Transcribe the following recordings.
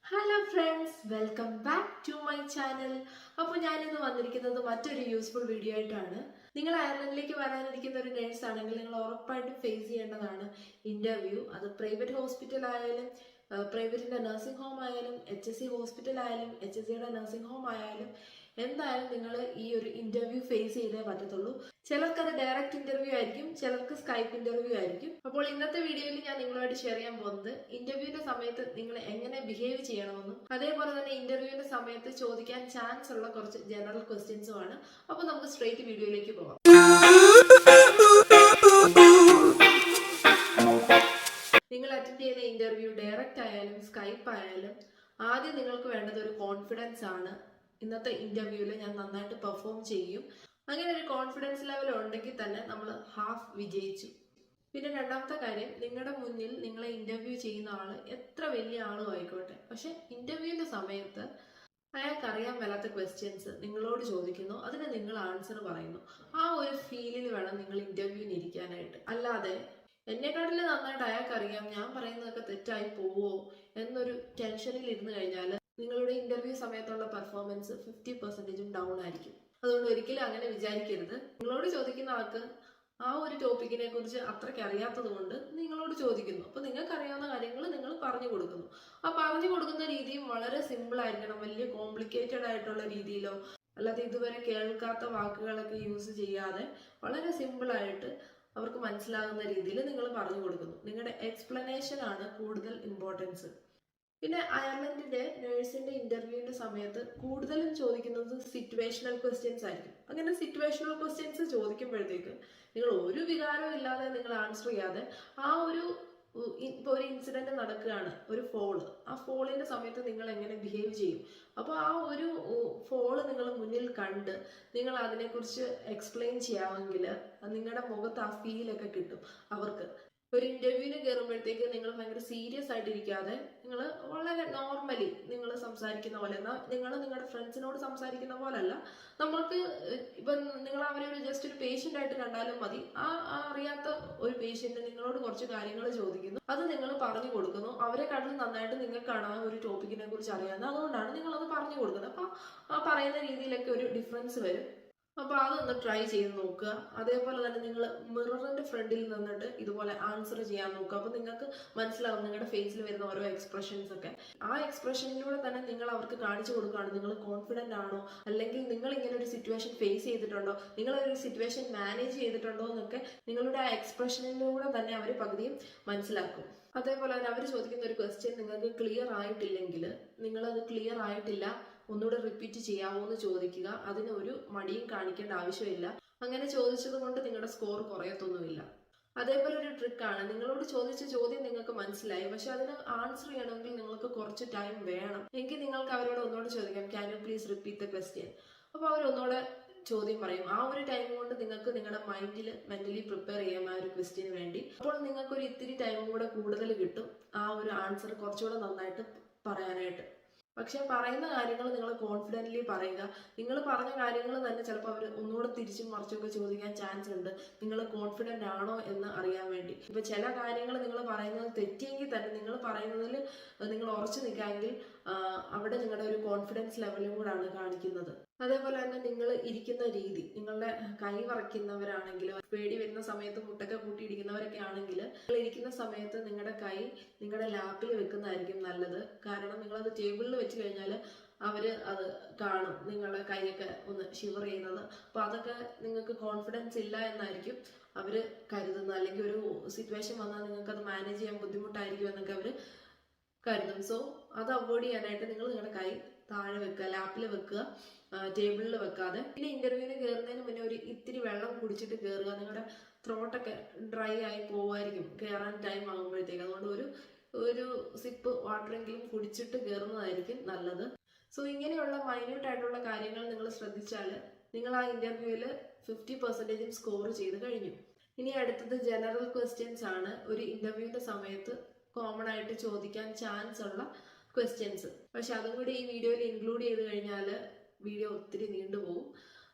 Hello friends, welcome back to my channel. അപ്പോൾ ഞാനിന്ന് വന്നിരിക്കുന്നത് മറ്റൊരു യൂസ്ഫുൾ വീഡിയോ ആയിട്ടാണ്. നിങ്ങൾ അയർലൻഡിലേക്ക് വരാനിരിക്കുന്ന ഒരു നേഴ്സ് ആണെങ്കിൽ നിങ്ങൾ ഉറപ്പായിട്ടും ഫേസ് ചെയ്യേണ്ടതാണ് ഇന്റർവ്യൂ. അത് പ്രൈവറ്റ് ഹോസ്പിറ്റൽ ആയാലും, പ്രൈവറ്റിന്റെ നഴ്സിംഗ് ഹോം ആയാലും, HSC ഹോസ്പിറ്റൽ ആയാലും, HSCയുടെ നഴ്സിംഗ് ഹോം ആയാലും, എന്തായാലും നിങ്ങൾ ഈ ഒരു ഇന്റർവ്യൂ ഫേസ് ചെയ്തേ പറ്റത്തുള്ളൂ. ചിലർക്ക് അത് ഡയറക്റ്റ് ഇന്റർവ്യൂ ആയിരിക്കും, ചിലർക്ക് സ്കൈപ്പ് ഇന്റർവ്യൂ ആയിരിക്കും. അപ്പോൾ ഇന്നത്തെ വീഡിയോയിൽ ഞാൻ നിങ്ങളുമായിട്ട് ഷെയർ ചെയ്യാൻ പോകുന്നത് ഇന്റർവ്യൂവിന്റെ സമയത്ത് നിങ്ങൾ എങ്ങനെ ബിഹേവ് ചെയ്യണമെന്നും അതേപോലെ തന്നെ ഇന്റർവ്യൂവിന്റെ സമയത്ത് ചോദിക്കാൻ ചാൻസ് ഉള്ള കുറച്ച് ജനറൽ ക്വസ്റ്റ്യൻസും ആണ്. അപ്പോൾ നമുക്ക് സ്ട്രേറ്റ് വീഡിയോയിലേക്ക് പോകാം. നിങ്ങൾ അറ്റൻഡ് ചെയ്യുന്ന ഇന്റർവ്യൂ ഡയറക്റ്റ് ആയാലും സ്കൈപ്പ് ആയാലും ആദ്യം നിങ്ങൾക്ക് വേണ്ടത് ഒരു കോൺഫിഡൻസ് ആണ്. ഇന്നത്തെ ഇന്റർവ്യൂവിൽ ഞാൻ നന്നായിട്ട് പെർഫോം ചെയ്യും, അങ്ങനെ ഒരു കോൺഫിഡൻസ് ലെവൽ ഉണ്ടെങ്കിൽ തന്നെ നമ്മൾ ഹാഫ് വിജയിച്ചു. പിന്നെ രണ്ടാമത്തെ കാര്യം, നിങ്ങളുടെ മുന്നിൽ നിങ്ങളെ ഇന്റർവ്യൂ ചെയ്യുന്ന ആള് എത്ര വലിയ ആളും ആയിക്കോട്ടെ, പക്ഷെ ഇന്റർവ്യൂവിന്റെ സമയത്ത് അയാൾക്ക് അറിയാൻ മേലാത്ത ക്വസ്റ്റ്യൻസ് നിങ്ങളോട് ചോദിക്കുന്നു, അതിന് നിങ്ങൾ ആൻസർ പറയുന്നു. ആ ഒരു ഫീലിൽ വേണം നിങ്ങൾ ഇന്റർവ്യൂവിന് ഇരിക്കാനായിട്ട്. അല്ലാതെ എന്നെക്കാട്ടിലും നന്നായിട്ട് അയാൾക്ക് അറിയാം, ഞാൻ പറയുന്നതൊക്കെ തെറ്റായി പോവോ എന്നൊരു ടെൻഷനിൽ ഇരുന്ന് കഴിഞ്ഞാൽ നിങ്ങളുടെ ഇന്റർവ്യൂ സമയത്തുള്ള പെർഫോമൻസ് 50% ഡൗൺ ആയിരിക്കും. അതുകൊണ്ട് ഒരിക്കലും അങ്ങനെ വിചാരിക്കരുത്. നിങ്ങളോട് ചോദിക്കുന്ന ആൾക്ക് ആ ഒരു ടോപ്പിക്കിനെ കുറിച്ച് അത്രയ്ക്ക് അറിയാത്തത് കൊണ്ട് നിങ്ങളോട് ചോദിക്കുന്നു. അപ്പൊ നിങ്ങൾക്ക് അറിയാവുന്ന കാര്യങ്ങൾ നിങ്ങൾ പറഞ്ഞു കൊടുക്കുന്നു. ആ പറഞ്ഞു കൊടുക്കുന്ന രീതിയും വളരെ സിമ്പിൾ ആയിരിക്കണം. വലിയ കോംപ്ലിക്കേറ്റഡ് ആയിട്ടുള്ള രീതിയിലോ അല്ലാതെ ഇതുവരെ കേൾക്കാത്ത വാക്കുകളൊക്കെ യൂസ് ചെയ്യാതെ വളരെ സിമ്പിൾ ആയിട്ട് അവർക്ക് മനസ്സിലാകുന്ന രീതിയിൽ നിങ്ങൾ പറഞ്ഞു കൊടുക്കുന്നു. നിങ്ങളുടെ എക്സ്പ്ലനേഷൻ ആണ് കൂടുതൽ ഇമ്പോർട്ടൻസ്. പിന്നെ അയർലൻഡിന്റെ നേഴ്സിന്റെ ഇന്റർവ്യൂവിന്റെ സമയത്ത് കൂടുതലും ചോദിക്കുന്നത് സിറ്റുവേഷണൽ ക്വസ്റ്റ്യൻസ് ആയിരിക്കും. അങ്ങനെ സിറ്റുവേഷണൽ ക്വസ്റ്റ്യൻസ് ചോദിക്കുമ്പോഴത്തേക്ക് നിങ്ങൾ ഒരു വികാരവും ഇല്ലാതെ നിങ്ങൾ ആൻസർ ചെയ്യാതെ ആ ഒരു ഇപ്പൊ ഒരു ഇൻസിഡന്റ് നടക്കുകയാണ്, ഒരു ഫോള്, ആ ഫോളിന്റെ സമയത്ത് നിങ്ങൾ എങ്ങനെ ബിഹേവ് ചെയ്യും. അപ്പോൾ ആ ഒരു ഫോള് നിങ്ങൾ മുന്നിൽ കണ്ട് നിങ്ങൾ അതിനെക്കുറിച്ച് എക്സ്പ്ലെയിൻ ചെയ്യാമെങ്കിൽ നിങ്ങളുടെ മുഖത്ത് ആ ഫീലൊക്കെ കിട്ടും അവർക്ക്. ഒരു ഇന്റർവ്യൂവിന് കയറുമ്പോഴത്തേക്ക് നിങ്ങൾ ഭയങ്കര സീരിയസ് ആയിട്ടിരിക്കാതെ നിങ്ങൾ വളരെ നോർമലി നിങ്ങൾ സംസാരിക്കുന്ന പോലെ, നിങ്ങൾ നിങ്ങളുടെ ഫ്രണ്ട്സിനോട് സംസാരിക്കുന്ന പോലല്ല, നമ്മൾക്ക് ഇപ്പം നിങ്ങൾ അവരെ ഒരു ജസ്റ്റ് ഒരു പേഷ്യൻ്റ് ആയിട്ട് കണ്ടാലും മതി. അറിയാത്ത ഒരു പേഷ്യന്റ് നിങ്ങളോട് കുറച്ച് കാര്യങ്ങൾ ചോദിക്കുന്നു, അത് നിങ്ങൾ പറഞ്ഞു കൊടുക്കുന്നു. അവരെക്കാട്ടിലും നന്നായിട്ട് നിങ്ങൾക്കാണ് ആ ഒരു ടോപ്പിക്കിനെ കുറിച്ച് അറിയാവുന്നത്, അതുകൊണ്ടാണ് നിങ്ങൾ അത് പറഞ്ഞു കൊടുക്കുന്നത്. അപ്പം ആ പറയുന്ന രീതിയിലൊക്കെ ഒരു ഡിഫറൻസ് വരും. അപ്പൊ അതൊന്ന് ട്രൈ ചെയ്ത് നോക്കുക. അതേപോലെ തന്നെ നിങ്ങൾ മിററിന്റെ ഫ്രണ്ടിൽ നിന്നിട്ട് ഇതുപോലെ ആൻസർ ചെയ്യാൻ നോക്കുക. അപ്പൊ നിങ്ങൾക്ക് മനസ്സിലാവും നിങ്ങളുടെ ഫേസിൽ വരുന്ന ഓരോ എക്സ്പ്രഷൻസ് ഒക്കെ. ആ എക്സ്പ്രഷനിലൂടെ തന്നെ നിങ്ങൾ അവർക്ക് കാണിച്ചു കൊടുക്കുകയാണ് നിങ്ങൾ കോൺഫിഡന്റ് ആണോ, അല്ലെങ്കിൽ നിങ്ങൾ ഇങ്ങനെ ഒരു സിറ്റുവേഷൻ ഫേസ് ചെയ്തിട്ടുണ്ടോ, നിങ്ങൾ ഒരു സിറ്റുവേഷൻ മാനേജ് ചെയ്തിട്ടുണ്ടോ എന്നൊക്കെ നിങ്ങളുടെ ആ എക്സ്പ്രഷനിലൂടെ തന്നെ അവർ പകുതിയും മനസ്സിലാക്കും. അതേപോലെ തന്നെ അവർ ചോദിക്കുന്ന ഒരു ക്വസ്റ്റ്യൻ നിങ്ങൾക്ക് ക്ലിയർ ആയിട്ടില്ലെങ്കിൽ നിങ്ങളത് ക്ലിയർ ആയിട്ടില്ല, ഒന്നുകൂടെ റിപ്പീറ്റ് ചെയ്യാമോ എന്ന് ചോദിക്കുക. അതിന് ഒരു മടിയും കാണിക്കേണ്ട ആവശ്യമില്ല. അങ്ങനെ ചോദിച്ചത് കൊണ്ട് നിങ്ങളുടെ സ്കോർ കുറയത്തൊന്നുമില്ല. അതേപോലെ ഒരു ട്രിക്കാണ്, നിങ്ങളോട് ചോദിച്ച ചോദ്യം നിങ്ങൾക്ക് മനസ്സിലായി, പക്ഷെ അതിന് ആൻസർ ചെയ്യണമെങ്കിൽ നിങ്ങൾക്ക് കുറച്ച് ടൈം വേണം. എങ്കിൽ നിങ്ങൾക്ക് അവരോട് ഒന്നുകൂടെ ചോദിക്കാം, can you please repeat the question. അപ്പോൾ അവർ ഒന്നുകൂടെ ചോദ്യം പറയും. ആ ഒരു ടൈം കൊണ്ട് നിങ്ങൾക്ക് നിങ്ങളുടെ മൈൻഡിൽ മെന്റലി പ്രിപ്പയർ ചെയ്യാം ആ ഒരു ക്വസ്റ്റ്യന് വേണ്ടി. അപ്പോൾ നിങ്ങൾക്ക് ഒരു ഇത്തിരി ടൈമും കൂടെ കൂടുതൽ കിട്ടും ആ ഒരു ആൻസർ കുറച്ചുകൂടെ നന്നായിട്ട് പറയാനായിട്ട്. പക്ഷെ പറയുന്ന കാര്യങ്ങൾ നിങ്ങൾ കോൺഫിഡൻ്റ്ലി പറയുക. നിങ്ങൾ പറഞ്ഞ കാര്യങ്ങൾ തന്നെ ചിലപ്പോൾ അവർ ഒന്നുകൂടെ തിരിച്ചും മറിച്ചൊക്കെ ചോദിക്കാൻ ചാൻസ് ഉണ്ട്, നിങ്ങൾ കോൺഫിഡൻ്റ് ആണോ എന്ന് അറിയാൻ വേണ്ടി. ഇപ്പൊ ചില കാര്യങ്ങൾ നിങ്ങൾ പറയുന്നത് തെറ്റിയെങ്കിൽ തന്നെ നിങ്ങൾ പറയുന്നതിൽ നിങ്ങൾ ഉറച്ചു നിൽക്കാമെങ്കിൽ അവിടെ നിങ്ങളുടെ ഒരു കോൺഫിഡൻസ് ലെവലും കൂടാണ് കാണിക്കുന്നത്. അതേപോലെ തന്നെ നിങ്ങൾ ഇരിക്കുന്ന രീതി, നിങ്ങളുടെ കൈ വറയ്ക്കുന്നവരാണെങ്കിൽ, പേടി വരുന്ന സമയത്ത് മുട്ടൊക്കെ കൂട്ടിയിടിക്കുന്നവരൊക്കെ ആണെങ്കിൽ നിങ്ങൾ ഇരിക്കുന്ന സമയത്ത് നിങ്ങളുടെ കൈ നിങ്ങളുടെ ലാപ്പിൽ വെക്കുന്നതായിരിക്കും നല്ലത്. കാരണം നിങ്ങളത് ടേബിളിൽ വെച്ച് കഴിഞ്ഞാൽ അവർ അത് കാണും, നിങ്ങളുടെ കൈയൊക്കെ ഒന്ന് ഷിവർ ചെയ്യുന്നത്. അപ്പോൾ അതൊക്കെ നിങ്ങൾക്ക് കോൺഫിഡൻസ് ഇല്ല എന്നായിരിക്കും അവർ കരുതുന്നത്, അല്ലെങ്കിൽ ഒരു സിറ്റുവേഷൻ വന്നാൽ നിങ്ങൾക്ക് അത് മാനേജ് ചെയ്യാൻ ബുദ്ധിമുട്ടായിരിക്കും എന്നൊക്കെ അവർ കരുതും. സോ അത് അവോയ്ഡ് ചെയ്യാനായിട്ട് നിങ്ങൾ നിങ്ങളുടെ കൈ താഴെ വെക്കുക, ലാപ്പിൽ വെക്കുക, ടേബിളിൽ വെക്കാതെ. പിന്നെ ഇന്റർവ്യൂവിന് കയറുന്നതിന് മുന്നേ ഒരു ഇത്തിരി വെള്ളം കുടിച്ചിട്ട് കയറുക. നിങ്ങളുടെ ത്രോട്ടൊക്കെ ഡ്രൈ ആയി പോവായിരിക്കും കയറാൻ ടൈം ആകുമ്പോഴത്തേക്ക്. അതുകൊണ്ട് ഒരു സിപ്പ് വാട്ടറെങ്കിലും കുടിച്ചിട്ട് കയറുന്നതായിരിക്കും നല്ലത്. സോ ഇങ്ങനെയുള്ള മൈന്യൂട്ട് ആയിട്ടുള്ള കാര്യങ്ങൾ നിങ്ങൾ ശ്രദ്ധിച്ചാൽ നിങ്ങൾ ആ ഇന്റർവ്യൂവിൽ 50% സ്കോർ ചെയ്ത് കഴിഞ്ഞു. ഇനി അടുത്തത് ജനറൽ ക്വസ്റ്റ്യൻസ് ആണ്. ഒരു ഇന്റർവ്യൂവിന്റെ സമയത്ത് കോമൺ ആയിട്ട് ചോദിക്കാൻ ചാൻസ് ഉള്ള ക്വസ്റ്റ്യൻസ്. പക്ഷെ അതും കൂടി ഈ വീഡിയോയിൽ ഇൻക്ലൂഡ് ചെയ്ത് കഴിഞ്ഞാൽ വീഡിയോ ഒത്തിരി നീണ്ടുപോകും.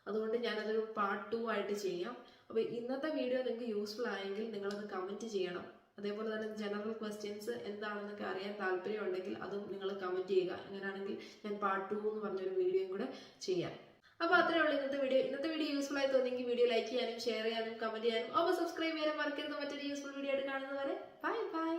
അതുകൊണ്ട് ഞാനതൊരു പാർട്ട് 2 ആയിട്ട് ചെയ്യാം. അപ്പോൾ ഇന്നത്തെ വീഡിയോ നിങ്ങൾക്ക് യൂസ്ഫുൾ ആയെങ്കിൽ നിങ്ങളത് കമൻറ്റ് ചെയ്യണം. അതേപോലെ തന്നെ ജനറൽ ക്വസ്റ്റ്യൻസ് എന്താണെന്നൊക്കെ അറിയാൻ താല്പര്യം ഉണ്ടെങ്കിൽ അതും നിങ്ങൾ കമൻറ്റ് ചെയ്യുക. അങ്ങനെയാണെങ്കിൽ ഞാൻ പാർട്ട് 2 എന്ന് പറഞ്ഞൊരു വീഡിയോയും കൂടെ ചെയ്യാം. അപ്പോൾ അത്രേ ഉള്ളൂ ഇന്നത്തെ വീഡിയോ യൂസ്ഫുൾ ആയി തോന്നിയെങ്കിൽ വീഡിയോ ലൈക്ക് ചെയ്യാനും ഷെയർ ചെയ്യാനും കമന്റ് ചെയ്യാനും സബ്സ്ക്രൈബ് ചെയ്യാനും മറക്കരുത്. മറ്റൊരു യൂസ്ഫുൾ വീഡിയോ ആയിട്ട് കാണുന്നവരെ ബൈ ബൈ.